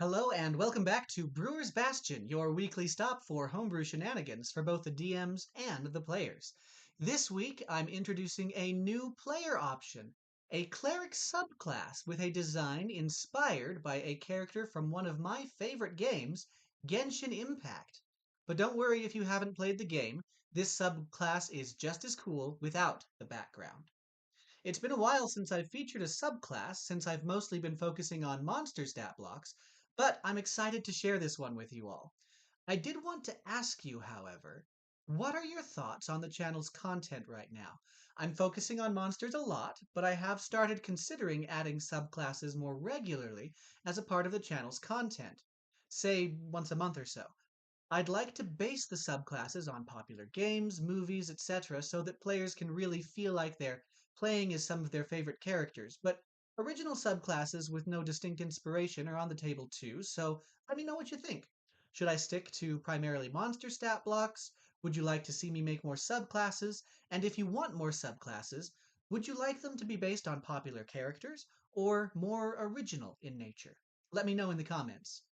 Hello and welcome back to Brewer's Bastion, your weekly stop for homebrew shenanigans for both the DMs and the players. This week, I'm introducing a new player option, a Cleric subclass with a design inspired by a character from one of my favorite games, Genshin-Impact. But don't worry if you haven't played the game, this subclass is just as cool without the background. It's been a while since I've featured a subclass, since I've mostly been focusing on monster stat blocks, but I'm excited to share this one with you all. I did want to ask you, however, what are your thoughts on the channel's content right now? I'm focusing on monsters a lot, but I have started considering adding subclasses more regularly as a part of the channel's content, say once a month or so. I'd like to base the subclasses on popular games, movies, etc., so that players can really feel like they're playing as some of their favorite characters. But original subclasses with no distinct inspiration are on the table too, so let me know what you think. Should I stick to primarily monster stat blocks? Would you like to see me make more subclasses? And if you want more subclasses, would you like them to be based on popular characters or more original in nature? Let me know in the comments.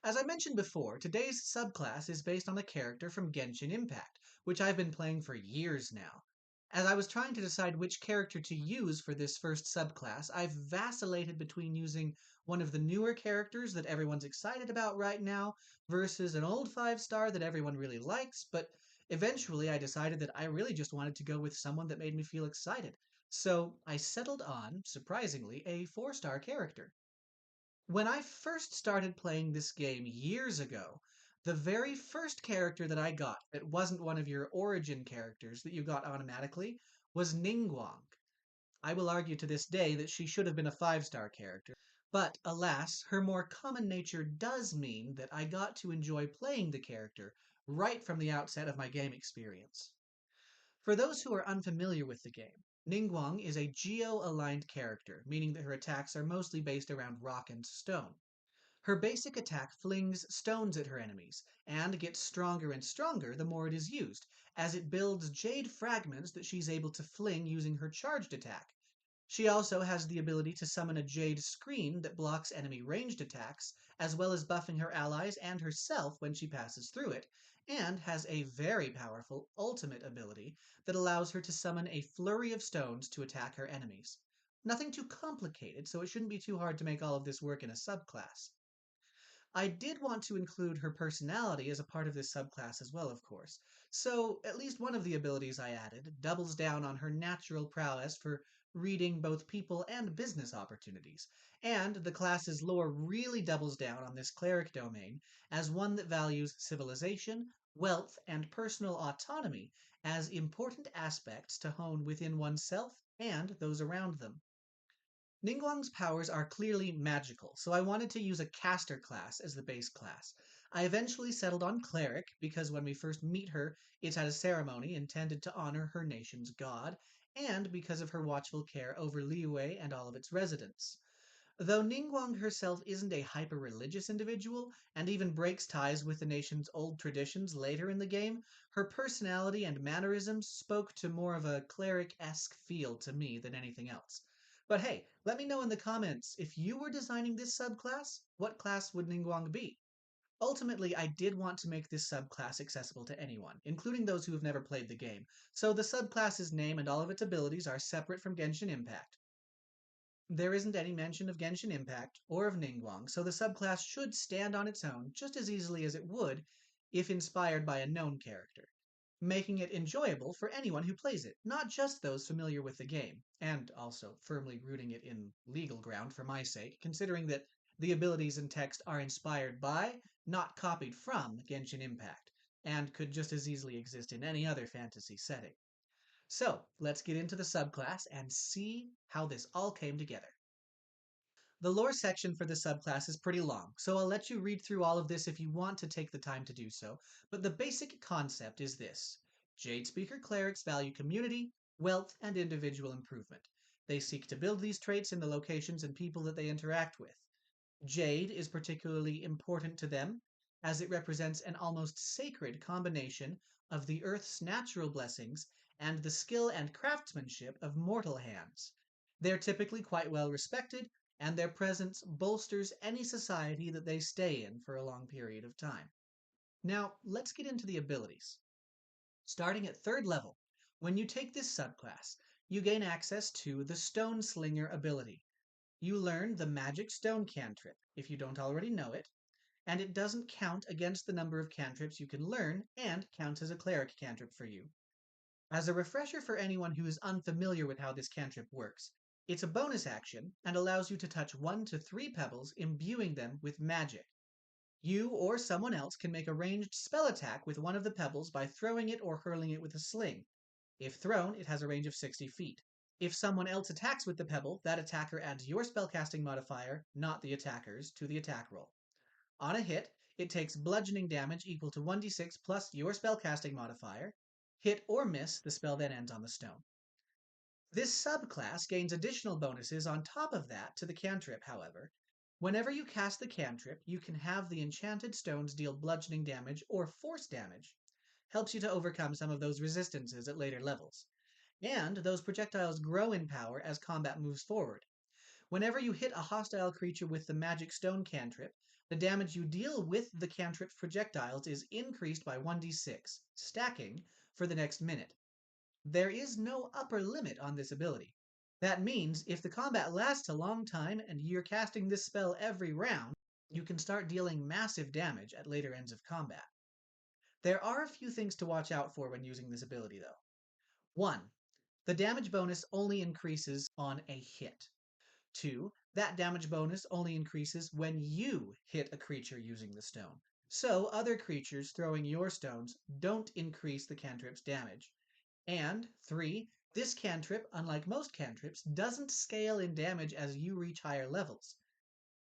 As I mentioned before, today's subclass is based on a character from Genshin-Impact, which I've been playing for years now. As I was trying to decide which character to use for this first subclass, I've vacillated between using one of the newer characters that everyone's excited about right now versus an old 5-star that everyone really likes, but eventually I decided that I really just wanted to go with someone that made me feel excited. So I settled on, surprisingly, a 4-star character. When I first started playing this game years ago, the very first character that I got that wasn't one of your origin characters that you got automatically was Ningguang. I will argue to this day that she should have been a 5-star character, but alas, her more common nature does mean that I got to enjoy playing the character right from the outset of my game experience. For those who are unfamiliar with the game, Ningguang is a geo-aligned character, meaning that her attacks are mostly based around rock and stone. Her basic attack flings stones at her enemies, and gets stronger and stronger the more it is used, as it builds jade fragments that she's able to fling using her charged attack. She also has the ability to summon a jade screen that blocks enemy ranged attacks, as well as buffing her allies and herself when she passes through it, and has a very powerful ultimate ability that allows her to summon a flurry of stones to attack her enemies. Nothing too complicated, so it shouldn't be too hard to make all of this work in a subclass. I did want to include her personality as a part of this subclass as well, of course. So, at least one of the abilities I added doubles down on her natural prowess for reading both people and business opportunities. And the class's lore really doubles down on this cleric domain as one that values civilization, wealth, and personal autonomy as important aspects to hone within oneself and those around them. Ningguang's powers are clearly magical, so I wanted to use a caster class as the base class. I eventually settled on Cleric because when we first meet her, it's at a ceremony intended to honor her nation's god, and because of her watchful care over Liyue and all of its residents. Though Ningguang herself isn't a hyper-religious individual, and even breaks ties with the nation's old traditions later in the game, her personality and mannerisms spoke to more of a cleric-esque feel to me than anything else. But hey, let me know in the comments, if you were designing this subclass, what class would Ningguang be? Ultimately, I did want to make this subclass accessible to anyone, including those who have never played the game, so the subclass's name and all of its abilities are separate from Genshin Impact. There isn't any mention of Genshin Impact or of Ningguang, so the subclass should stand on its own just as easily as it would if inspired by a known character, making it enjoyable for anyone who plays it, not just those familiar with the game, and also firmly rooting it in legal ground for my sake, considering that the abilities and text are inspired by, not copied from, Genshin Impact, and could just as easily exist in any other fantasy setting. So, let's get into the subclass and see how this all came together. The lore section for this subclass is pretty long, so I'll let you read through all of this if you want to take the time to do so, but the basic concept is this. Jadespeaker clerics value community, wealth, and individual improvement. They seek to build these traits in the locations and people that they interact with. Jade is particularly important to them, as it represents an almost sacred combination of the earth's natural blessings and the skill and craftsmanship of mortal hands. They're typically quite well respected, and their presence bolsters any society that they stay in for a long period of time. Now, let's get into the abilities. Starting at 3rd level, when you take this subclass, you gain access to the Stone Slinger ability. You learn the Magic Stone cantrip, if you don't already know it, and it doesn't count against the number of cantrips you can learn and counts as a Cleric cantrip for you. As a refresher for anyone who is unfamiliar with how this cantrip works, it's a bonus action and allows you to touch 1 to 3 pebbles, imbuing them with magic. You or someone else can make a ranged spell attack with one of the pebbles by throwing it or hurling it with a sling. If thrown, it has a range of 60 feet. If someone else attacks with the pebble, that attacker adds your spellcasting modifier, not the attacker's, to the attack roll. On a hit, it takes bludgeoning damage equal to 1d6 plus your spellcasting modifier. Hit or miss, the spell then ends on the stone. This subclass gains additional bonuses on top of that to the cantrip, however. Whenever you cast the cantrip, you can have the enchanted stones deal bludgeoning damage or force damage. Helps you to overcome some of those resistances at later levels. And those projectiles grow in power as combat moves forward. Whenever you hit a hostile creature with the magic stone cantrip, the damage you deal with the cantrip's projectiles is increased by 1d6, stacking for the next minute. There is no upper limit on this ability. That means if the combat lasts a long time and you're casting this spell every round, you can start dealing massive damage at later ends of combat. There are a few things to watch out for when using this ability, though. 1. The damage bonus only increases on a hit. 2. That damage bonus only increases when you hit a creature using the stone. So other creatures throwing your stones don't increase the cantrip's damage. And 3. This cantrip, unlike most cantrips, doesn't scale in damage as you reach higher levels.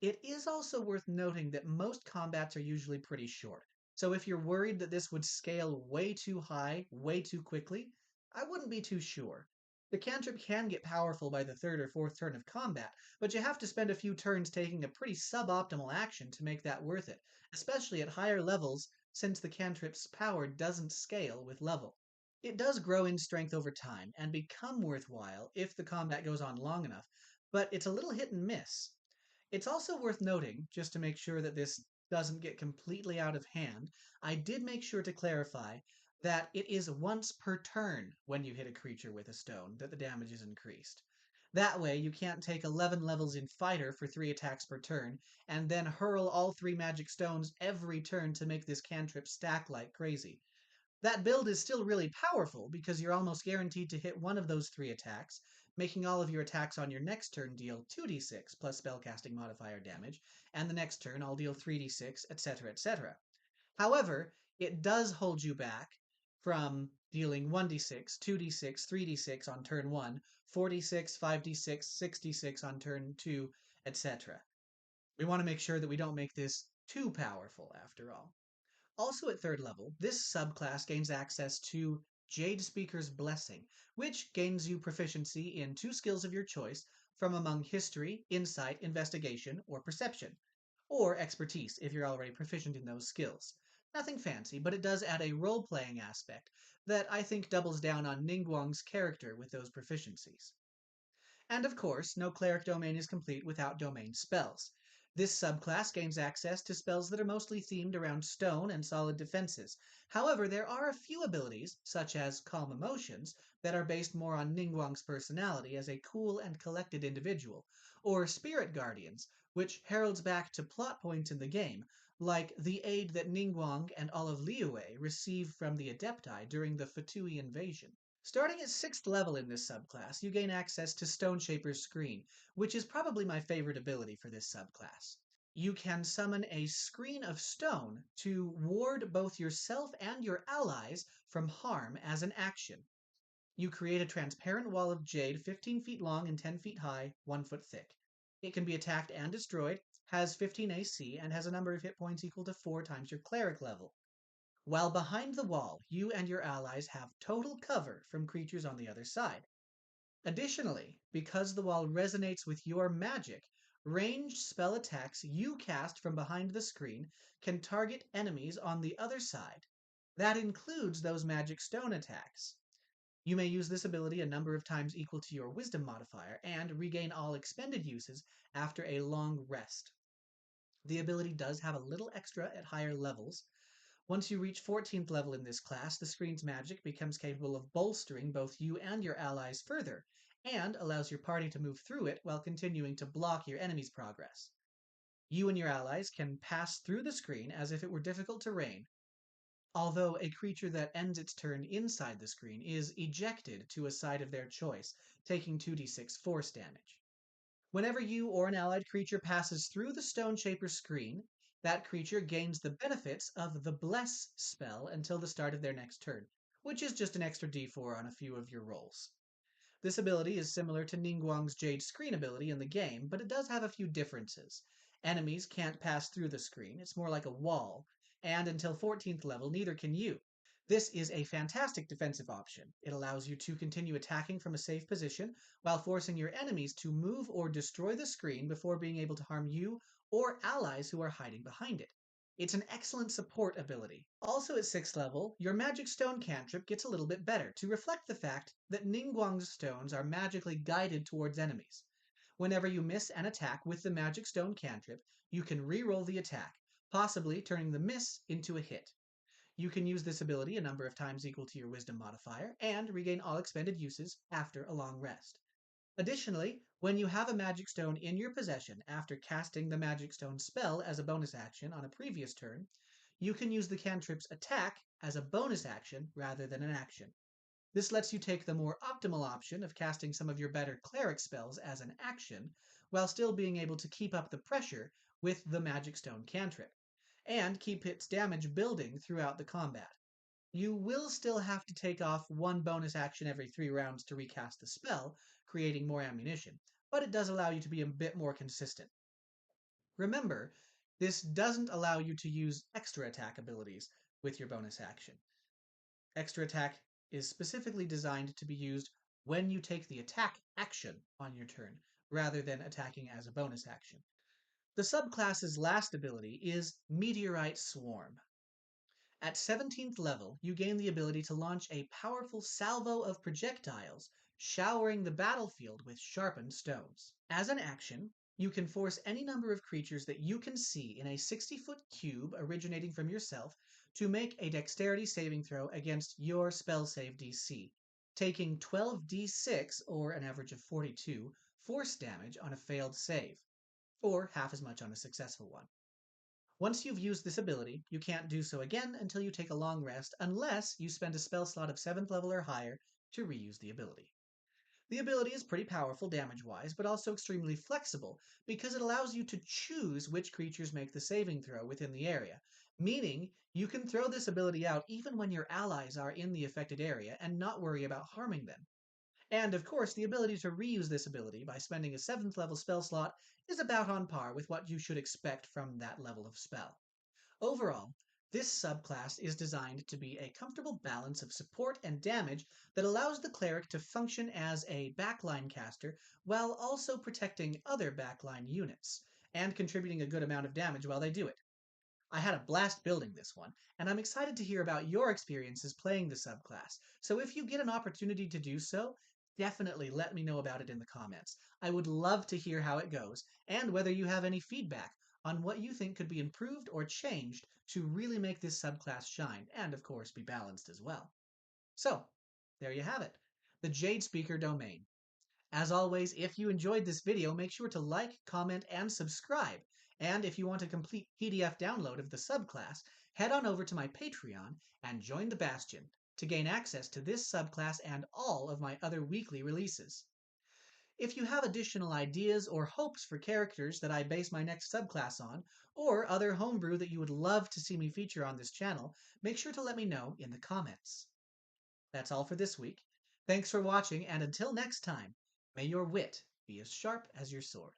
It is also worth noting that most combats are usually pretty short, so if you're worried that this would scale way too high, way too quickly, I wouldn't be too sure. The cantrip can get powerful by the 3rd or 4th turn of combat, but you have to spend a few turns taking a pretty suboptimal action to make that worth it, especially at higher levels since the cantrip's power doesn't scale with level. It does grow in strength over time and become worthwhile if the combat goes on long enough, but it's a little hit and miss. It's also worth noting, just to make sure that this doesn't get completely out of hand, I did make sure to clarify that it is once per turn when you hit a creature with a stone that the damage is increased. That way, you can't take 11 levels in Fighter for 3 attacks per turn, and then hurl all 3 magic stones every turn to make this cantrip stack like crazy. That build is still really powerful because you're almost guaranteed to hit one of those 3 attacks, making all of your attacks on your next turn deal 2d6 plus spellcasting modifier damage, and the next turn I'll deal 3d6, etc., etc. However, it does hold you back from dealing 1d6, 2d6, 3d6 on turn 1, 4d6, 5d6, 6d6 on turn 2, etc. We want to make sure that we don't make this too powerful after all. Also at 3rd level, this subclass gains access to Jadespeaker's Blessing, which gains you proficiency in 2 skills of your choice from among History, Insight, Investigation, or Perception, or Expertise if you're already proficient in those skills. Nothing fancy, but it does add a role-playing aspect that I think doubles down on Ningguang's character with those proficiencies. And of course, no Cleric domain is complete without domain spells. This subclass gains access to spells that are mostly themed around stone and solid defenses. However, there are a few abilities, such as Calm Emotions, that are based more on Ningguang's personality as a cool and collected individual, or Spirit Guardians, which heralds back to plot points in the game, like the aid that Ningguang and all of Liyue receive from the Adepti during the Fatui invasion. Starting at 6th level in this subclass, you gain access to Stoneshaper's Screen, which is probably my favorite ability for this subclass. You can summon a screen of stone to ward both yourself and your allies from harm as an action. You create a transparent wall of jade 15 feet long and 10 feet high, 1 foot thick. It can be attacked and destroyed, has 15 AC, and has a number of hit points equal to 4 times your cleric level. While behind the wall, you and your allies have total cover from creatures on the other side. Additionally, because the wall resonates with your magic, ranged spell attacks you cast from behind the screen can target enemies on the other side. That includes those magic stone attacks. You may use this ability a number of times equal to your wisdom modifier and regain all expended uses after a long rest. The ability does have a little extra at higher levels. Once you reach 14th level in this class, the screen's magic becomes capable of bolstering both you and your allies further, and allows your party to move through it while continuing to block your enemy's progress. You and your allies can pass through the screen as if it were difficult terrain, although a creature that ends its turn inside the screen is ejected to a side of their choice, taking 2d6 force damage. Whenever you or an allied creature passes through the Stoneshaper screen, that creature gains the benefits of the Bless spell until the start of their next turn, which is just an extra d4 on a few of your rolls. This ability is similar to Ningguang's Jade screen ability in the game, but it does have a few differences. Enemies can't pass through the screen, it's more like a wall, and until 14th level, neither can you. This is a fantastic defensive option. It allows you to continue attacking from a safe position while forcing your enemies to move or destroy the screen before being able to harm you or allies who are hiding behind it. It's an excellent support ability. Also at 6th level, your Magic Stone cantrip gets a little bit better to reflect the fact that Ningguang's stones are magically guided towards enemies. Whenever you miss an attack with the Magic Stone cantrip, you can re-roll the attack, possibly turning the miss into a hit. You can use this ability a number of times equal to your wisdom modifier, and regain all expended uses after a long rest. Additionally, when you have a magic stone in your possession after casting the magic stone spell as a bonus action on a previous turn, you can use the cantrip's attack as a bonus action rather than an action. This lets you take the more optimal option of casting some of your better cleric spells as an action, while still being able to keep up the pressure with the magic stone cantrip, and keep its damage building throughout the combat. You will still have to take off one bonus action every 3 rounds to recast the spell, creating more ammunition, but it does allow you to be a bit more consistent. Remember, this doesn't allow you to use extra attack abilities with your bonus action. Extra attack is specifically designed to be used when you take the attack action on your turn, rather than attacking as a bonus action. The subclass's last ability is Meteorite Swarm. At 17th level, you gain the ability to launch a powerful salvo of projectiles, showering the battlefield with sharpened stones. As an action, you can force any number of creatures that you can see in a 60-foot cube originating from yourself to make a dexterity saving throw against your spell save DC, taking 12d6, or an average of 42, force damage on a failed save, or half as much on a successful one. Once you've used this ability, you can't do so again until you take a long rest, unless you spend a spell slot of 7th level or higher to reuse the ability. The ability is pretty powerful damage-wise, but also extremely flexible, because it allows you to choose which creatures make the saving throw within the area, meaning you can throw this ability out even when your allies are in the affected area and not worry about harming them. And of course, the ability to reuse this ability by spending a 7th level spell slot is about on par with what you should expect from that level of spell. Overall, this subclass is designed to be a comfortable balance of support and damage that allows the cleric to function as a backline caster while also protecting other backline units, and contributing a good amount of damage while they do it. I had a blast building this one, and I'm excited to hear about your experiences playing the subclass, so if you get an opportunity to do so, definitely let me know about it in the comments. I would love to hear how it goes, and whether you have any feedback on what you think could be improved or changed to really make this subclass shine, and of course be balanced as well. So, there you have it, the Jadespeaker Domain. As always, if you enjoyed this video, make sure to like, comment, and subscribe. And if you want a complete PDF download of the subclass, head on over to my Patreon and join the Bastion to gain access to this subclass and all of my other weekly releases. If you have additional ideas or hopes for characters that I base my next subclass on, or other homebrew that you would love to see me feature on this channel, make sure to let me know in the comments. That's all for this week. Thanks for watching, and until next time, may your wit be as sharp as your sword.